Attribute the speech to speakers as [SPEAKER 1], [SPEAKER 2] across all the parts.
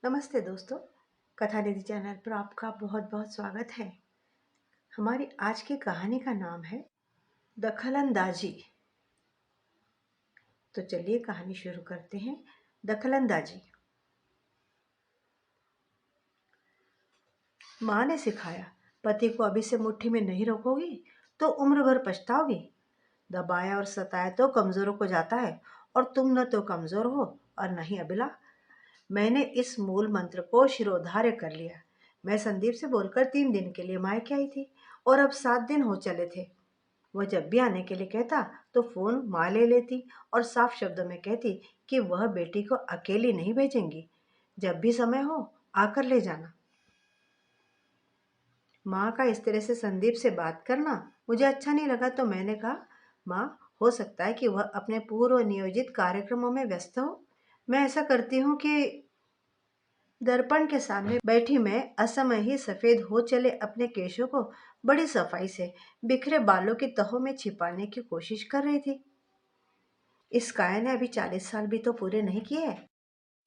[SPEAKER 1] नमस्ते दोस्तों। कथा निधि चैनल पर आपका बहुत बहुत स्वागत है। हमारी आज की कहानी का नाम है दखलंदाजी। तो चलिए कहानी शुरू करते हैं। दखलंदाजी। माँ ने सिखाया, पति को अभी से मुट्ठी में नहीं रखोगी तो उम्र भर पछताओगी। दबाया और सताया तो कमजोरों को जाता है, और तुम न तो कमजोर हो और न ही अबला। मैंने इस मूल मंत्र को शिरोधार्य कर लिया। मैं संदीप से बोलकर 3 दिन के लिए मायके आई थी, और अब 7 दिन हो चले थे। वह जब भी आने के लिए कहता तो फोन माँ ले लेती और साफ शब्दों में कहती कि वह बेटी को अकेली नहीं भेजेंगी, जब भी समय हो आकर ले जाना। माँ का इस तरह से संदीप से बात करना मुझे अच्छा नहीं लगा, तो मैंने कहा, माँ, हो सकता है कि वह अपने पूर्व नियोजित कार्यक्रमों में व्यस्त हो। मैं ऐसा करती हूँ कि दर्पण के सामने बैठी मैं असमय ही सफेद हो चले अपने केशों को बड़ी सफाई से बिखरे बालों की तहों में छिपाने की कोशिश कर रही थी। इस काया ने अभी 40 साल भी तो पूरे नहीं किए हैं,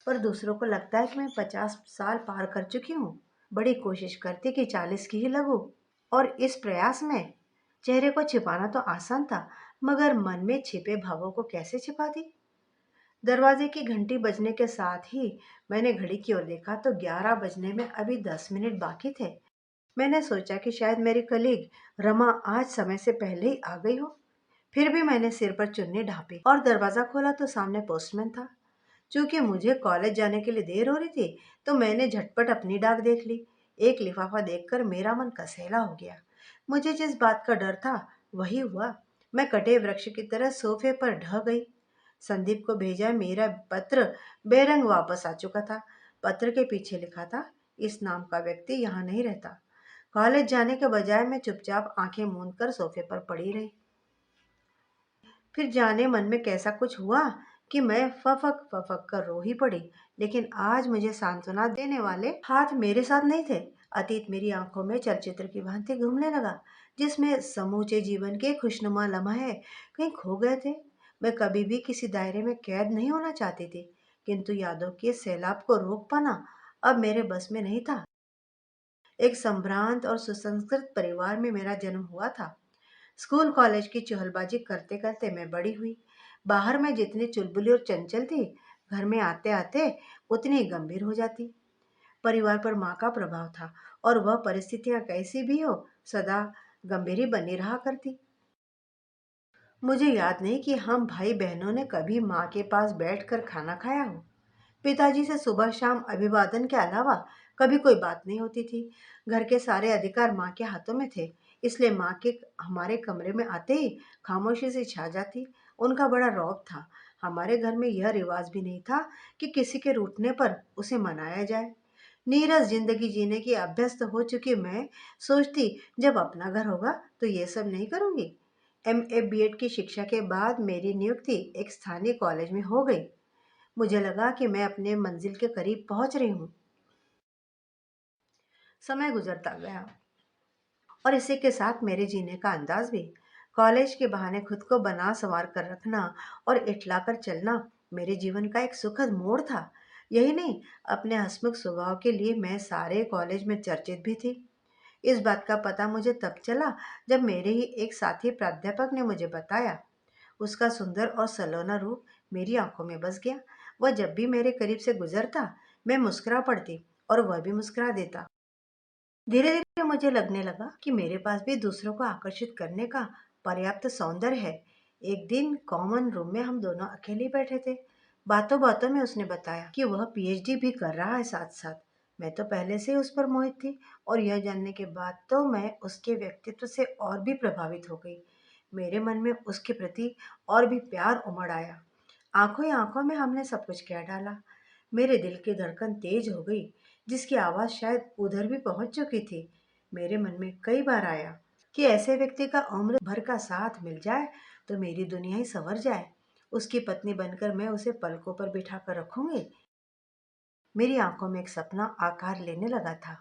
[SPEAKER 1] पर दूसरों को लगता है कि मैं 50 साल पार कर चुकी हूँ। बड़ी कोशिश करती कि 40 की ही लगूं, और इस प्रयास में चेहरे को छिपाना तो आसान था, मगर मन में छिपे भावों को कैसे छिपाती। दरवाजे की घंटी बजने के साथ ही मैंने घड़ी की ओर देखा तो 11 बजने में अभी 10 मिनट बाकी थे। मैंने सोचा कि शायद मेरी कलीग रमा आज समय से पहले ही आ गई हो। फिर भी मैंने सिर पर चुन्नी ढांपी और दरवाजा खोला तो सामने पोस्टमैन था। चूंकि मुझे कॉलेज जाने के लिए देर हो रही थी, तो मैंने झटपट अपनी डाक देख ली। एक लिफाफा देखकर मेरा मन कसैला हो गया। मुझे जिस बात का डर था वही हुआ। मैं कटे वृक्ष की तरह सोफे पर ढह गई। संदीप को भेजा मेरा पत्र बेरंग वापस आ चुका था। पत्र के पीछे लिखा था, इस नाम का व्यक्ति यहाँ नहीं रहता। कॉलेज जाने के बजाय मैं चुपचाप आंखें मूंद कर सोफे पर पड़ी रही। फिर जाने मन में कैसा कुछ हुआ कि मैं फफक फफक कर रो ही पड़ी। लेकिन आज मुझे सांत्वना देने वाले हाथ मेरे साथ नहीं थे। अतीत मेरी आंखों में चलचित्र की भांति घूमने लगा, जिसमें समूचे जीवन के खुशनुमा लम्हे कहीं खो गए थे। मैं कभी भी किसी दायरे में कैद नहीं होना चाहती थी, किंतु यादों के सैलाब को रोक पाना अब मेरे बस में नहीं था। एक संभ्रांत और सुसंस्कृत परिवार में मेरा जन्म हुआ था। स्कूल कॉलेज की चुहलबाजी करते करते मैं बड़ी हुई। बाहर में जितनी चुलबुली और चंचल थी, घर में आते आते उतनी ही गंभीर हो जाती। परिवार पर माँ का प्रभाव था, और वह परिस्थितियां कैसी भी हो सदा गंभीर ही बनी रहा करती। मुझे याद नहीं कि हम भाई बहनों ने कभी माँ के पास बैठकर खाना खाया हो। पिताजी से सुबह शाम अभिवादन के अलावा कभी कोई बात नहीं होती थी। घर के सारे अधिकार माँ के हाथों में थे, इसलिए माँ के हमारे कमरे में आते ही खामोशी से छा जाती। उनका बड़ा रौब था। हमारे घर में यह रिवाज भी नहीं था कि किसी के रूठने पर उसे मनाया जाए। नीरस जिंदगी जीने की अभ्यस्त हो चुकी मैं सोचती, जब अपना घर होगा तो ये सब नहीं करूंगी। MA BEd की शिक्षा के बाद मेरी नियुक्ति एक स्थानीय कॉलेज में हो गई। मुझे लगा कि मैं अपने मंजिल के करीब पहुंच रही हूँ। समय गुजरता गया, और इसी के साथ मेरे जीने का अंदाज भी। कॉलेज के बहाने खुद को बना संवार कर रखना और इठलाकर चलना मेरे जीवन का एक सुखद मोड़ था। यही नहीं, अपने हंसमुख स्वभाव के लिए मैं सारे कॉलेज में चर्चित भी थी। इस बात का पता मुझे तब चला जब मेरे ही एक साथी प्राध्यापक ने मुझे बताया। उसका सुंदर और सलोना रूप मेरी आंखों में बस गया। वह जब भी मेरे करीब से गुजरता, मैं मुस्कुरा पड़ती और वह भी मुस्कुरा देता। धीरे धीरे मुझे लगने लगा कि मेरे पास भी दूसरों को आकर्षित करने का पर्याप्त सौंदर्य है। एक दिन कॉमन रूम में हम दोनों अकेले बैठे थे। बातों बातों में उसने बताया कि वह PhD भी कर रहा है साथ साथ। मैं तो पहले से ही उस पर मोहित थी, और यह जानने के बाद तो मैं उसके व्यक्तित्व से और भी प्रभावित हो गई। मेरे मन में उसके प्रति और भी प्यार उमड़ आया। आंखों ही आंखों में हमने सब कुछ कह डाला। मेरे दिल की धड़कन तेज हो गई, जिसकी आवाज शायद उधर भी पहुंच चुकी थी। मेरे मन में कई बार आया कि ऐसे व्यक्ति का उम्र भर का साथ मिल जाए तो मेरी दुनिया ही संवर जाए। उसकी पत्नी बनकर मैं उसे पलकों पर बिठा कर रखूंगी। मेरी आंखों में एक सपना आकार लेने लगा था।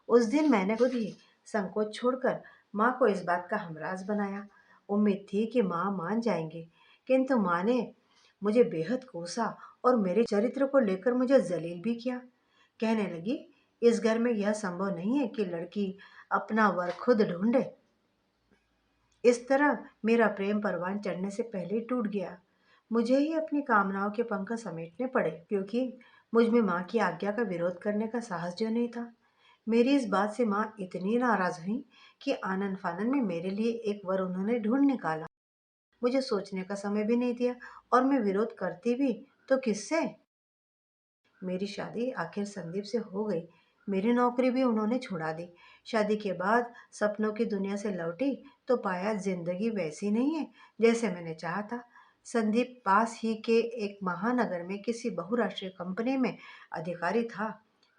[SPEAKER 1] उस दिन मैंने खुद ही संकोच छोड़कर माँ को इस बात का हमराज बनाया। उम्मीद थी कि माँ मान जाएंगे, किंतु माँ ने मुझे बेहद कोसा और मेरे चरित्र को लेकर मुझे जलील भी किया। कहने लगी, इस घर में यह संभव नहीं है कि लड़की अपना वर खुद ढूंढे। इस तरह मेरा प्रेम परवान चढ़ने से पहले ही टूट गया। मुझे ही अपनी कामनाओं के पंख समेटने पड़े, क्योंकि मुझ में माँ की आज्ञा का विरोध करने का साहस जो नहीं था। मेरी इस बात से माँ इतनी नाराज हुई कि आनन फानन में मेरे लिए एक वर उन्होंने ढूंढ निकाला। मुझे सोचने का समय भी नहीं दिया, और मैं विरोध करती भी तो किससे। मेरी शादी आखिर संदीप से हो गई। मेरी नौकरी भी उन्होंने छुड़ा दी। शादी के बाद सपनों की दुनिया से लौटी तो पाया जिंदगी वैसी नहीं है जैसे मैंने चाहा था। संदीप पास ही के एक महानगर में किसी बहुराष्ट्रीय कंपनी में अधिकारी था।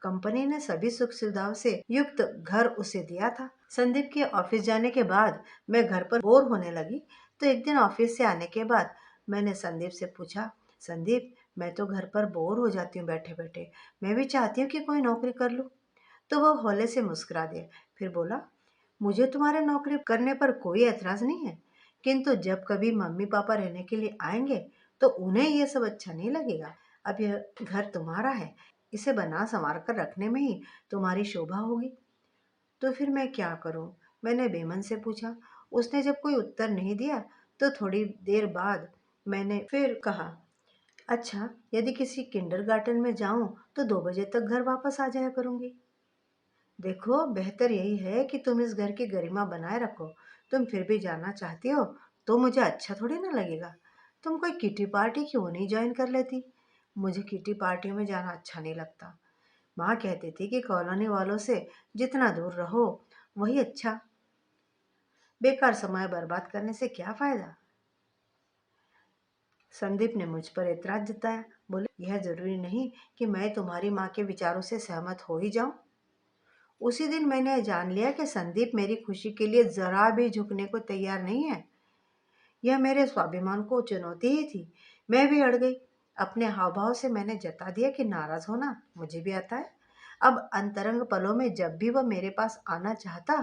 [SPEAKER 1] कंपनी ने सभी सुख सुविधाओं से युक्त घर उसे दिया था। संदीप के ऑफिस जाने के बाद मैं घर पर बोर होने लगी, तो एक दिन ऑफिस से आने के बाद मैंने संदीप से पूछा, संदीप, मैं तो घर पर बोर हो जाती हूँ बैठे बैठे, मैं भी चाहती हूँ कि कोई नौकरी कर लूँ। तो वह हौले से मुस्कुरा दिया, फिर बोला, मुझे तुम्हारे नौकरी करने पर कोई एतराज नहीं है, किंतु जब कभी मम्मी पापा रहने के लिए आएंगे तो उन्हें यह सब अच्छा नहीं लगेगा। अब यह घर तुम्हारा है, इसे बना संवार कर रखने में ही तुम्हारी शोभा होगी। तो फिर मैं क्या करूं? मैंने बेमन से पूछा। उसने जब कोई उत्तर नहीं दिया तो थोड़ी देर बाद मैंने फिर कहा, अच्छा, यदि किसी किंडरगार्टन में जाऊं तो 2 बजे तक घर वापस आ जाया करूंगी। देखो, बेहतर यही है कि तुम इस घर की गरिमा बनाए रखो। तुम फिर भी जाना चाहती हो तो मुझे अच्छा थोड़ी ना लगेगा। तुम कोई किटी पार्टी क्यों नहीं ज्वाइन कर लेती? मुझे किटी पार्टियों में जाना अच्छा नहीं लगता। माँ कहती थी कि कॉलोनी वालों से जितना दूर रहो वही अच्छा। बेकार समय बर्बाद करने से क्या फायदा? संदीप ने मुझ पर एतराज जताया। बोले, यह जरूरी नहीं कि मैं तुम्हारी माँ के विचारों से सहमत हो ही जाऊं। उसी दिन मैंने जान लिया कि संदीप मेरी खुशी के लिए जरा भी झुकने को तैयार नहीं है। यह मेरे स्वाभिमान को चुनौती ही थी। मैं भी अड़ गई। अपने हाव भाव से मैंने जता दिया कि नाराज होना मुझे भी आता है। अब अंतरंग पलों में जब भी वह मेरे पास आना चाहता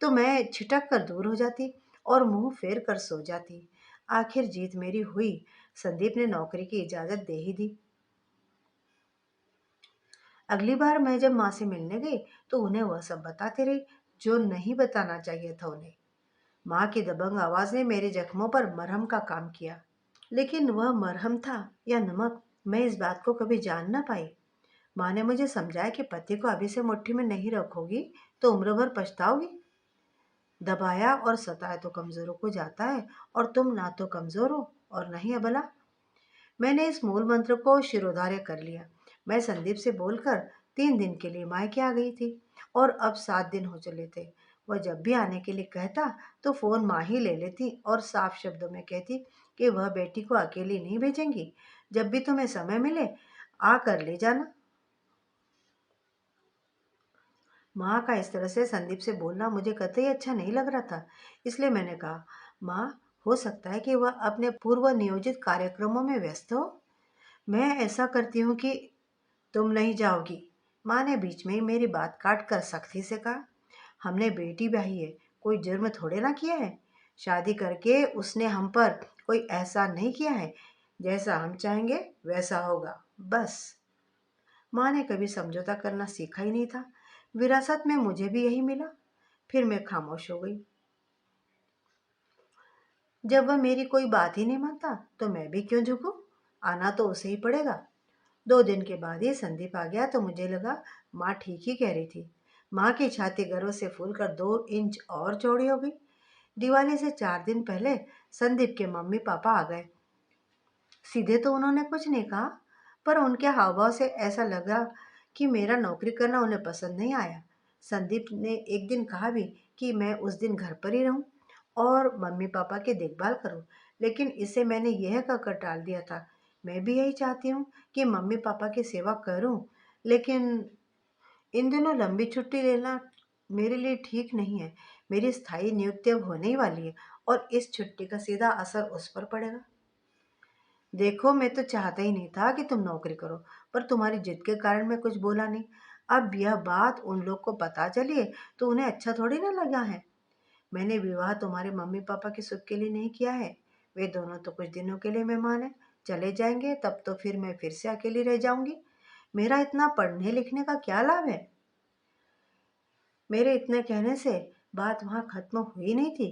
[SPEAKER 1] तो मैं छिटक कर दूर हो जाती और मुंह फेर कर सो जाती। आखिर जीत मेरी हुई। संदीप ने नौकरी की इजाजत दे ही दी। अगली बार मैं जब माँ से मिलने गई तो उन्हें वह सब बताते रही जो नहीं बताना चाहिए था उन्हें। माँ की दबंग आवाज ने मेरे जख्मों पर मरहम का काम किया। लेकिन वह मरहम था या नमक, मैं इस बात को कभी जान ना पाई। माँ ने मुझे समझाया कि पति को अभी से मुट्ठी में नहीं रखोगी तो उम्र भर पछताओगी। दबाया और सताया तो कमजोरों को जाता है, और तुम ना तो कमजोर हो और ना ही अबला। मैंने इस मूल मंत्र को शिरोधार्य कर लिया। मैं संदीप से बोलकर 3 दिन के लिए मायके आ गई थी, और अब 7 दिन हो चले थे। वह जब भी आने के लिए कहता तो फोन माँ ही ले लेती और साफ शब्दों में कहती कि वह बेटी को अकेली नहीं भेजेंगी। जब भी तुम्हें समय मिले आ कर ले जाना। माँ का इस तरह से संदीप से बोलना मुझे कतई अच्छा नहीं लग रहा था। इसलिए मैंने कहा, माँ, हो सकता है कि वह अपने पूर्व नियोजित कार्यक्रमों में व्यस्त हो। मैं ऐसा करती हूँ कि तुम नहीं जाओगी। माँ ने बीच में ही मेरी बात काट कर सख्ती से कहा, हमने बेटी ब्याही है, कोई जुर्म थोड़े ना किया है। शादी करके उसने हम पर कोई एहसान नहीं किया है। जैसा हम चाहेंगे वैसा होगा, बस। माँ ने कभी समझौता करना सीखा ही नहीं था। विरासत में मुझे भी यही मिला। फिर मैं खामोश हो गई। जब वह मेरी कोई बात ही नहीं मानता तो मैं भी क्यों झुकूं? आना तो उसे ही पड़ेगा। 2 दिन के बाद ही संदीप आ गया तो मुझे लगा माँ ठीक ही कह रही थी। माँ की छाती गर्व से फूलकर 2 इंच और चौड़ी हो गई। दिवाली से 4 दिन पहले संदीप के मम्मी पापा आ गए। सीधे तो उन्होंने कुछ नहीं कहा, पर उनके हाव भाव से ऐसा लगा कि मेरा नौकरी करना उन्हें पसंद नहीं आया। संदीप ने एक दिन कहा भी कि मैं उस दिन घर पर ही रहूं और मम्मी पापा की देखभाल करूं, लेकिन इसे मैंने यह कहकर टाल दिया था, मैं भी यही चाहती हूँ कि मम्मी पापा की सेवा करूं, लेकिन इन दिनों लंबी छुट्टी लेना मेरे लिए ठीक नहीं है। मेरी स्थायी नियुक्ति अब होने ही वाली है, और इस छुट्टी का सीधा असर उस पर पड़ेगा। देखो, मैं तो चाहता ही नहीं था कि तुम नौकरी करो, पर तुम्हारी जिद के कारण मैं कुछ बोला नहीं। अब यह बात उन लोग को पता चली है तो उन्हें अच्छा थोड़ी ना लगा है। मैंने विवाह तुम्हारे मम्मी पापा के सुख के लिए नहीं किया है। वे दोनों तो कुछ दिनों के लिए मेहमान हैं, चले जाएंगे तब तो फिर मैं फिर से अकेली रह जाऊंगी। मेरा इतना पढ़ने लिखने का क्या लाभ है? मेरे इतने कहने से बात वहाँ खत्म हुई नहीं थी।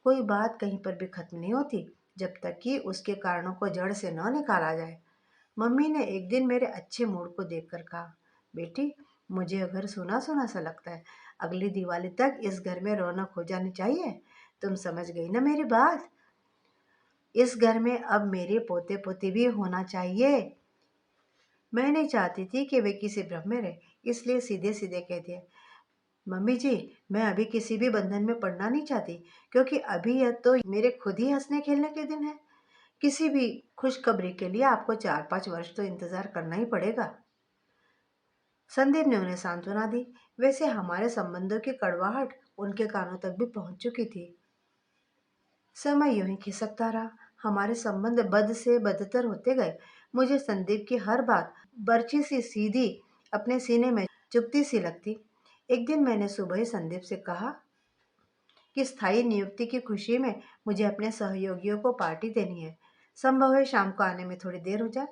[SPEAKER 1] कोई बात कहीं पर भी खत्म नहीं होती जब तक कि उसके कारणों को जड़ से न निकाला जाए। मम्मी ने एक दिन मेरे अच्छे मूड को देखकर कहा, बेटी, मुझे घर सूना सूना सा लगता है। अगली दिवाली तक इस घर में रौनक हो जानी चाहिए। तुम समझ गई ना मेरी बात? इस घर में अब मेरे पोते पोती भी होना चाहिए। मैं नहीं चाहती थी कि वे किसी भ्रम में रहे, इसलिए सीधे सीधे कह दिया, मम्मी जी, मैं अभी किसी भी बंधन में पड़ना नहीं चाहती, क्योंकि अभी यह तो मेरे खुद ही हंसने खेलने के दिन है। किसी भी खुशखबरी के लिए आपको 4-5 वर्ष तो इंतजार करना ही पड़ेगा। संदीप ने उन्हें सांत्वना दी। वैसे हमारे संबंधों की कड़वाहट उनके कानों तक भी पहुंच चुकी थी। समय यूं ही खिसकता रहा। हमारे संबंध बद से बदतर होते गए। मुझे संदीप की हर बात बर्छी सी सीधी अपने सीने में चुभती सी लगती। एक दिन मैंने सुबह ही संदीप से कहा कि स्थायी नियुक्ति की खुशी में मुझे अपने सहयोगियों को पार्टी देनी है। संभव है शाम को आने में थोड़ी देर हो जाए।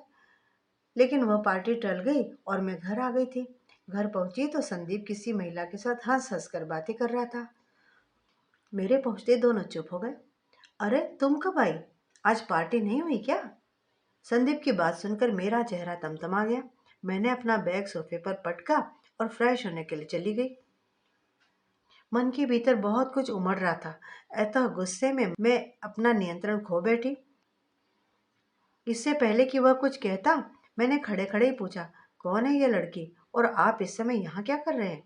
[SPEAKER 1] लेकिन वह पार्टी टल गई और मैं घर आ गई थी। घर पहुंची तो संदीप किसी महिला के साथ हंस हंस कर बातें कर रहा था। मेरे पहुंचते दोनों चुप हो गए। अरे तुम कब आई? आज पार्टी नहीं हुई क्या? संदीप की बात सुनकर मेरा चेहरा तमतमा गया। मैंने अपना बैग सोफे पर पटका और फ्रेश होने के लिए चली गई। मन के भीतर बहुत कुछ उमड़ रहा था। अतः गुस्से में मैं अपना नियंत्रण खो बैठी। इससे पहले कि वह कुछ कहता, मैंने खड़े खड़े ही पूछा, कौन है ये लड़की और आप इस समय यहाँ क्या कर रहे हैं?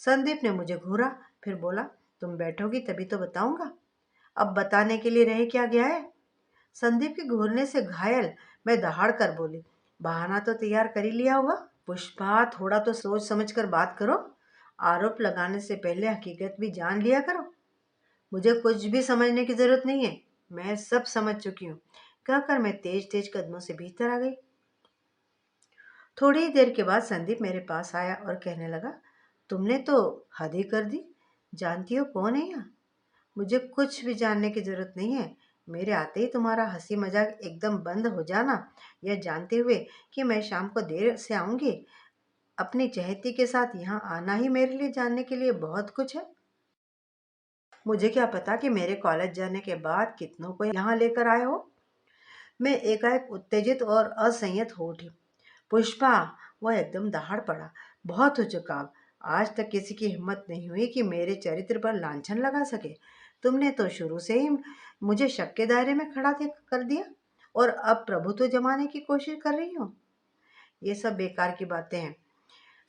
[SPEAKER 1] संदीप ने मुझे घूरा, फिर बोला, तुम बैठोगी तभी तो बताऊंगा। अब बताने के लिए रह क्या गया है? संदीप के घूरने से घायल मैं दहाड़ कर बोली, बहाना तो तैयार कर ही लिया होगा। पुष्पा, थोड़ा तो सोच समझ कर बात करो। आरोप लगाने से पहले हकीकत भी जान लिया करो। मुझे कुछ भी समझने की जरूरत नहीं है, मैं सब समझ चुकी हूँ, कहकर मैं तेज तेज कदमों से भीतर आ गई। थोड़ी ही देर के बाद संदीप मेरे पास आया और कहने लगा, तुमने तो हद ही कर दी। जानती हो कौन है यहाँ? मुझे कुछ भी जानने की जरूरत नहीं है। मेरे आते ही तुम्हारा हंसी मजाक एकदम बंद हो जाना, यह जानते हुए कि मैं शाम को देर से आऊंगी, अपनी चहेती के साथ यहाँ आना ही मेरे लिए जानने के लिए बहुत कुछ है। मुझे क्या पता कि मेरे कॉलेज जाने के बाद कितनों को यहाँ लेकर आए हो। मैं एकाएक उत्तेजित और असंयत हो उठी। पुष्पा, वह एकदम दहाड़ पड़ा, बहुत हो चुका अब। आज तक किसी की हिम्मत नहीं हुई कि मेरे चरित्र पर लांछन लगा सके। तुमने तो शुरू से ही मुझे शक के दायरे में खड़ा कर दिया और अब प्रभुत्व जमाने की कोशिश कर रही हो। ये सब बेकार की बातें हैं।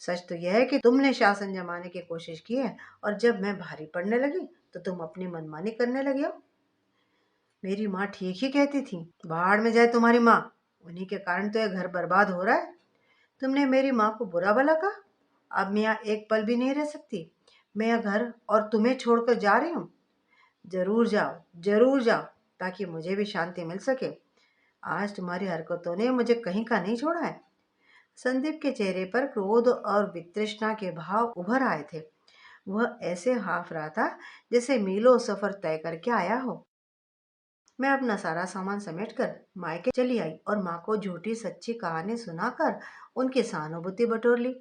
[SPEAKER 1] सच तो यह है कि तुमने शासन जमाने की कोशिश की है और जब मैं भारी पड़ने लगी तो तुम अपनी मनमानी करने लगे हो। मेरी माँ ठीक ही कहती थी, बाहर में जाए तुम्हारी माँ, उन्हीं के कारण तो यह घर बर्बाद हो रहा है। तुमने मेरी माँ को बुरा भला कहा। अब मैं यहाँ एक पल भी नहीं रह सकती। मैं यह घर और तुम्हें छोड़कर जा रही हूँ। जरूर जाओ, जरूर जाओ, ताकि मुझे भी शांति मिल सके। आज तुम्हारी हरकतों ने मुझे कहीं का नहीं छोड़ा है। संदीप के चेहरे पर क्रोध और वितृष्णा के भाव उभर आए थे। वह ऐसे हाँफ रहा था जैसे मीलों सफर तय करके आया हो। मैं अपना सारा सामान समेटकर मायके चली आई और माँ को झूठी सच्ची कहानी सुनाकर उनकी सहानुभूति बटोर ली।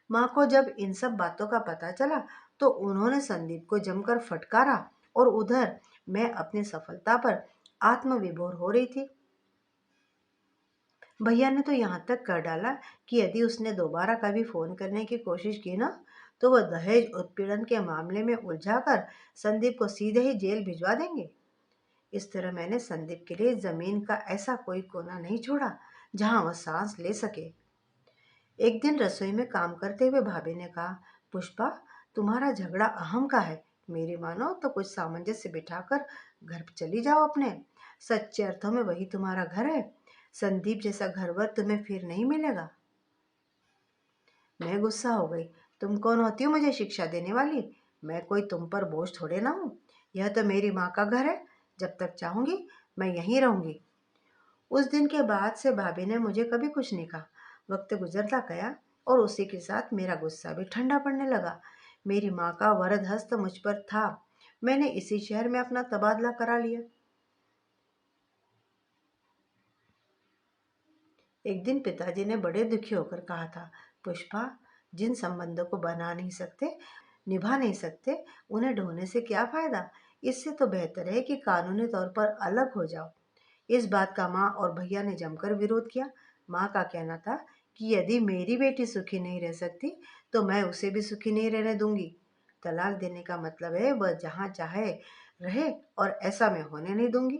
[SPEAKER 1] माँ को जब इन सब बातों का पता चला तो उन्होंने संदीप को जमकर फटकारा और उधर मैं अपनी सफलता पर आत्मविभोर हो रही थी। भैया ने तो यहाँ तक कर डाला कि यदि उसने दोबारा कभी फोन करने की कोशिश की ना, तो वह दहेज उत्पीड़न के मामले में उलझाकर संदीप को सीधे ही जेल भिजवा देंगे। इस तरह मैंने संदीप के लिए जमीन का ऐसा कोई कोना नहीं छोड़ा जहां वह सांस ले सके। एक दिन रसोई में काम करते हुए भाभी ने कहा, पुष्पा, तुम्हारा झगड़ा अहम का है। मेरी मानो तो कुछ सामंजस्य बिठाकर घर चली जाओ अपने। सच्चे अर्थों में वही तुम्हारा घर है। संदीप जैसा घरवर तुम्हें फिर नहीं मिलेगा। मैं गुस्सा हो गई। तुम कौन होती हो मुझे शिक्षा देने वाली? मैं कोई तुम पर बोझ थोड़े ना हूँ। यह तो मेरी माँ का घर है। जब तक चाहूंगी मैं यहीं रहूंगी। उस दिन के बाद से भाभी ने मुझे कभी कुछ नहीं कहा। वक्त गुजरता गया और उसी के साथ मेरा गुस्सा भी ठंडा पड़ने लगा। मेरी माँ का वरद हस्त मुझ पर था। मैंने इसी शहर में अपना तबादला करा लिया। एक दिन पिताजी ने बड़े दुखी होकर कहा था, पुष्पा, जिन संबंधों को बना नहीं सकते, निभा नहीं सकते, उन्हें ढोने से क्या फायदा। इससे तो बेहतर है कि कानूनी तौर पर अलग हो जाओ। इस बात का माँ और भैया ने जमकर विरोध किया। माँ का कहना था कि यदि मेरी बेटी सुखी नहीं रह सकती तो मैं उसे भी सुखी नहीं रहने दूंगी। तलाक देने का मतलब है वह जहाँ चाहे रहे, और ऐसा मैं होने नहीं दूंगी।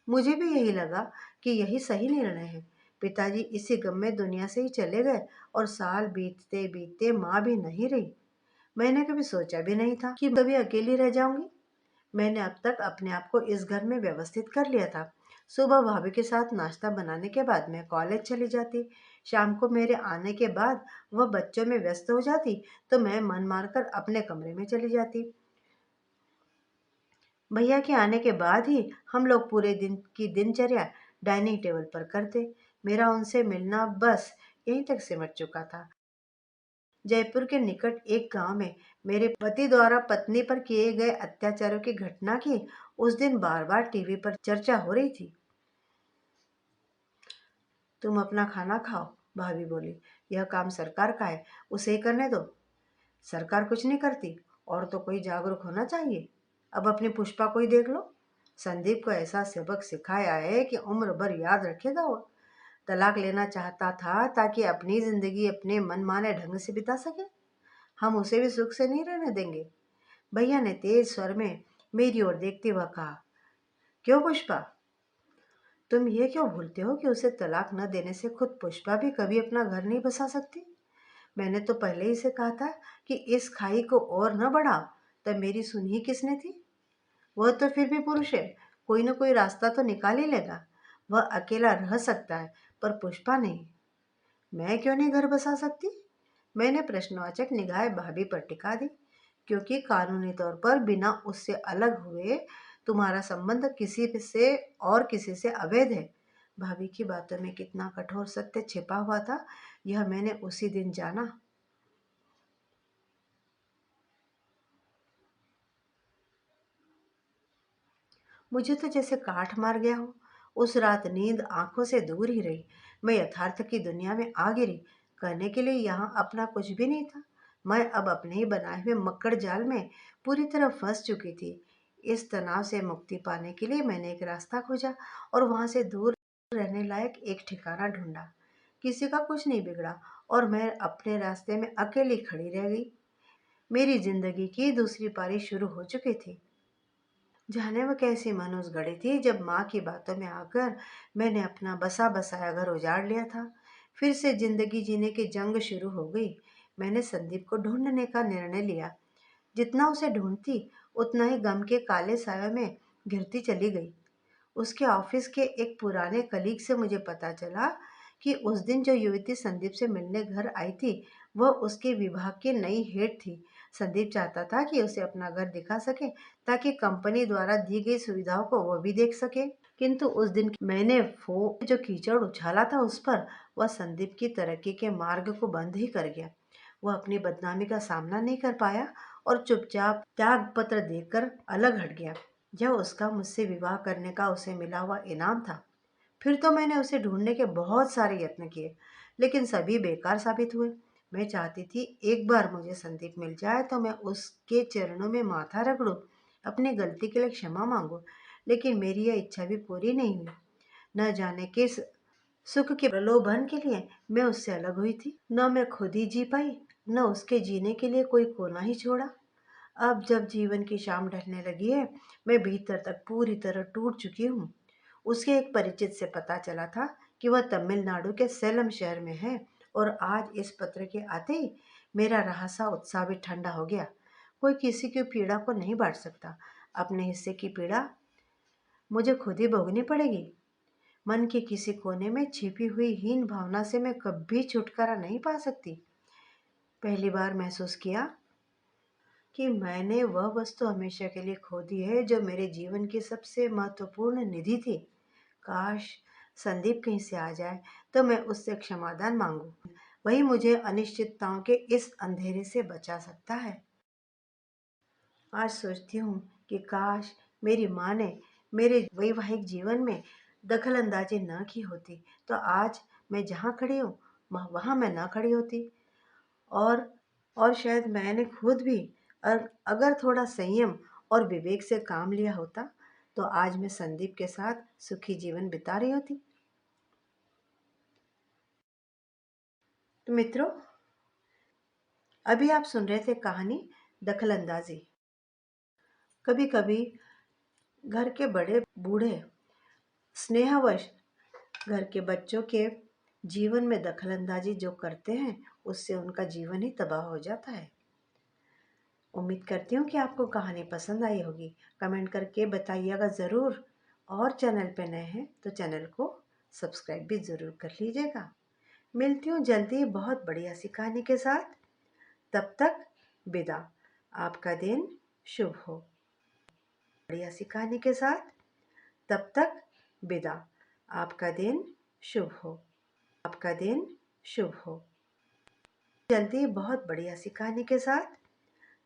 [SPEAKER 1] मुझे भी यही लगा कि यही सही निर्णय है। पिताजी इसी गम में दुनिया से ही चले गए और साल बीतते बीतते माँ भी नहीं रही। मैंने कभी सोचा भी नहीं था कि कभी अकेली रह जाऊंगी। मैंने अब तक अपने आप को इस घर में व्यवस्थित कर लिया था। सुबह भाभी के साथ नाश्ता बनाने के बाद मैं कॉलेज चली जाती। शाम को मेरे आने के बाद वह बच्चों में व्यस्त हो जाती तो मैं मन मारकर अपने कमरे में चली जाती। भैया के आने के बाद ही हम लोग पूरे दिन की दिनचर्या डाइनिंग टेबल पर करते। मेरा उनसे मिलना बस यहीं तक सिमट चुका था। जयपुर के निकट एक गांव में मेरे पति द्वारा पत्नी पर किए गए अत्याचारों की घटना की उस दिन बार बार टीवी पर चर्चा हो रही थी। तुम अपना खाना खाओ, भाभी बोली। यह काम सरकार का है, उसे ही करने दो। सरकार कुछ नहीं करती और तो कोई जागरूक होना चाहिए। अब अपनी पुष्पा को ही देख लो। संदीप को ऐसा सबक सिखाया है कि उम्र भर याद रखेगा वो। तलाक लेना चाहता था ताकि अपनी जिंदगी अपने मनमाने ढंग से बिता सके। हम उसे भी सुख से नहीं रहने देंगे। भैया ने तेज स्वर में मेरी ओर देखते हुए कहा, क्यों पुष्पा, तुम ये क्यों भूलते हो कि उसे तलाक न देने से खुद पुष्पा भी कभी अपना घर नहीं बसा सकती। मैंने तो पहले ही से कहा था कि इस खाई को और न बढ़ाओ। तब मेरी सुनी किसने थी। वह तो फिर भी पुरुष है, कोई न कोई रास्ता तो निकाल ही लेगा। वह अकेला रह सकता है, पर पुष्पा नहीं। मैं क्यों नहीं घर बसा सकती। मैंने प्रश्नवाचक निगाहें भाभी पर टिका दी। क्योंकि कानूनी तौर पर बिना उससे अलग हुए तुम्हारा संबंध किसी से और किसी से अवैध है। भाभी की बातों में कितना कठोर सत्य छिपा हुआ था, यह मैंने उसी दिन जाना। मुझे तो जैसे काठ मार गया हो। उस रात नींद आंखों से दूर ही रही। मैं यथार्थ की दुनिया में आ गिरी। करने के लिए यहाँ अपना कुछ भी नहीं था। मैं अब अपने ही बनाए हुए मक्कड़ जाल में पूरी तरह फंस चुकी थी। इस तनाव से मुक्ति पाने के लिए मैंने एक रास्ता खोजा और वहां से दूर रहने लायक एक ठिकाना ढूंढा। किसी का कुछ नहीं बिगड़ा और मैं अपने रास्ते में अकेली खड़ी रह गई। मेरी जिंदगी की दूसरी पारी शुरू हो चुकी थी। जाने वो कैसी मनोज गढ़ी थी जब माँ की बातों में आकर मैंने अपना बसा बसाया घर उजाड़ लिया था। फिर से जिंदगी जीने की जंग शुरू हो गई। मैंने संदीप को ढूंढने का निर्णय लिया। जितना उसे ढूंढती उतना ही गम के काले सायों में घिरती चली गई। उसके ऑफिस के एक पुराने कलीग से मुझे पता चला कि उस दिन जो युवती संदीप से मिलने घर आई थी वह उसके विभाग की नई हेड थी। संदीप चाहता था कि उसे अपना घर दिखा सके ताकि कंपनी द्वारा दी गई सुविधाओं को वह भी देख सके। किंतु उस दिन मैंने वो जो कीचड़ उछाला था उस पर, वह संदीप की तरक्की के मार्ग को बंद ही कर गया। वह अपनी बदनामी का सामना नहीं कर पाया और चुपचाप त्याग पत्र देकर अलग हट गया। यह उसका मुझसे विवाह करने का उसे मिला हुआ इनाम था। फिर तो मैंने उसे ढूंढने के बहुत सारे यत्न किए, लेकिन सभी बेकार साबित हुए। मैं चाहती थी एक बार मुझे संदीप मिल जाए तो मैं उसके चरणों में माथा रगड़ूं, अपनी गलती के लिए क्षमा मांगू। लेकिन मेरी यह इच्छा भी पूरी नहीं हुई। न जाने किस सुख के प्रलोभन के लिए मैं उससे अलग हुई थी। न मैं खुद ही जी पाई, न उसके जीने के लिए कोई कोना ही छोड़ा। अब जब जीवन की शाम ढलने लगी है, मैं भीतर तक पूरी तरह टूट चुकी हूँ। उसके एक परिचित से पता चला था कि वह तमिलनाडु के सेलम शहर में है, और आज इस पत्र के आते ही मेरा रहा उत्साह भी ठंडा हो गया। कोई किसी की पीड़ा को नहीं बांट सकता। अपने हिस्से की पीड़ा मुझे खुद ही भोगनी पड़ेगी। मन के किसी कोने में छिपी हुई हीन भावना से मैं कभी छुटकारा नहीं पा सकती। पहली बार महसूस किया कि मैंने वह वस्तु हमेशा के लिए खो दी है जो मेरे जीवन की सबसे महत्वपूर्ण निधि थी। काश संदीप कहीं से आ जाए तो मैं उससे क्षमादान मांगू। वही मुझे अनिश्चितताओं के इस अंधेरे से बचा सकता है। आज सोचती हूँ कि काश मेरी माँ ने मेरे वैवाहिक जीवन में दखल अंदाजी न की होती तो आज मैं जहाँ खड़ी हूँ वहाँ मैं ना खड़ी होती। और और शायद मैंने खुद भी अगर थोड़ा संयम और विवेक से काम लिया होता तो आज मैं संदीप के साथ सुखी जीवन बिता रही होती। तो मित्रों, अभी आप सुन रहे थे कहानी दखल अंदाजी। कभी कभी घर के बड़े बूढ़े स्नेहवश घर के बच्चों के जीवन में दखलंदाजी जो करते हैं उससे उनका जीवन ही तबाह हो जाता है। उम्मीद करती हूँ कि आपको कहानी पसंद आई होगी। कमेंट करके बताइएगा ज़रूर। और चैनल पे नए हैं तो चैनल को सब्सक्राइब भी ज़रूर कर लीजिएगा। मिलती हूँ जल्दी बहुत बढ़िया सी कहानी के साथ। तब तक विदा। आपका दिन शुभ हो। बढ़िया सी कहानी के साथ। तब तक विदा। आपका दिन शुभ हो। आपका दिन शुभ हो। जल्दी बहुत बढ़िया सी कहानी के साथ।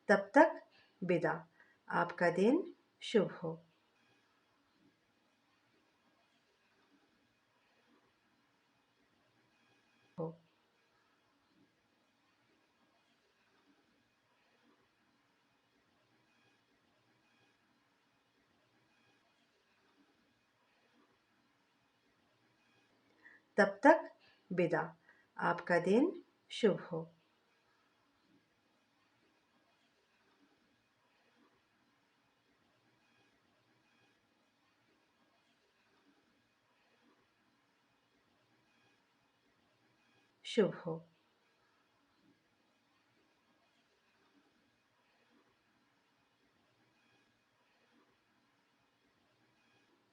[SPEAKER 1] तब तक विदा। आपका दिन शुभ हो। हो। तब तक विदा। आपका दिन शुभ हो। शुभ हो।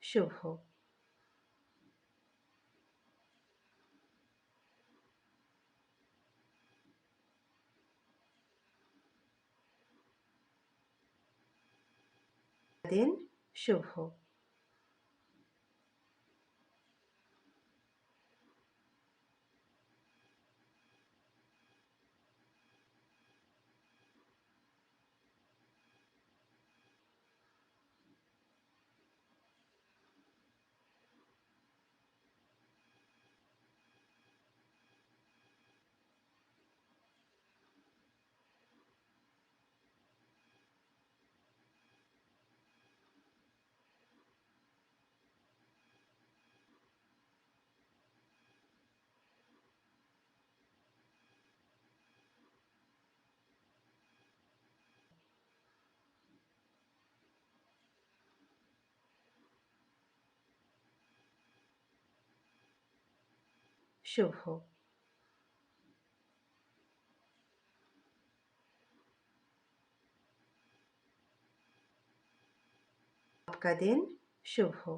[SPEAKER 1] शुभ हो। दिन शुभ हो। शुभ हो। आपका दिन शुभ हो।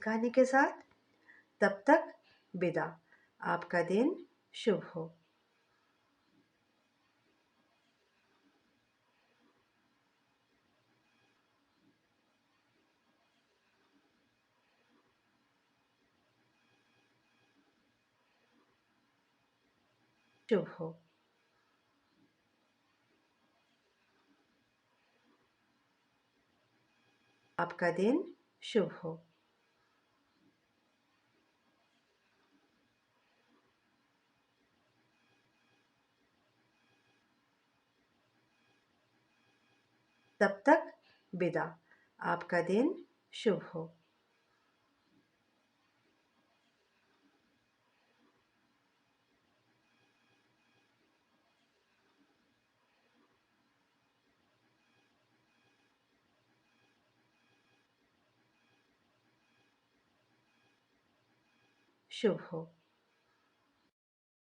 [SPEAKER 1] कहानी के साथ। तब तक विदा। आपका दिन शुभ हो। शुभ हो। आपका दिन शुभ हो। तब तक विदा। आपका दिन शुभ हो। शुभ हो।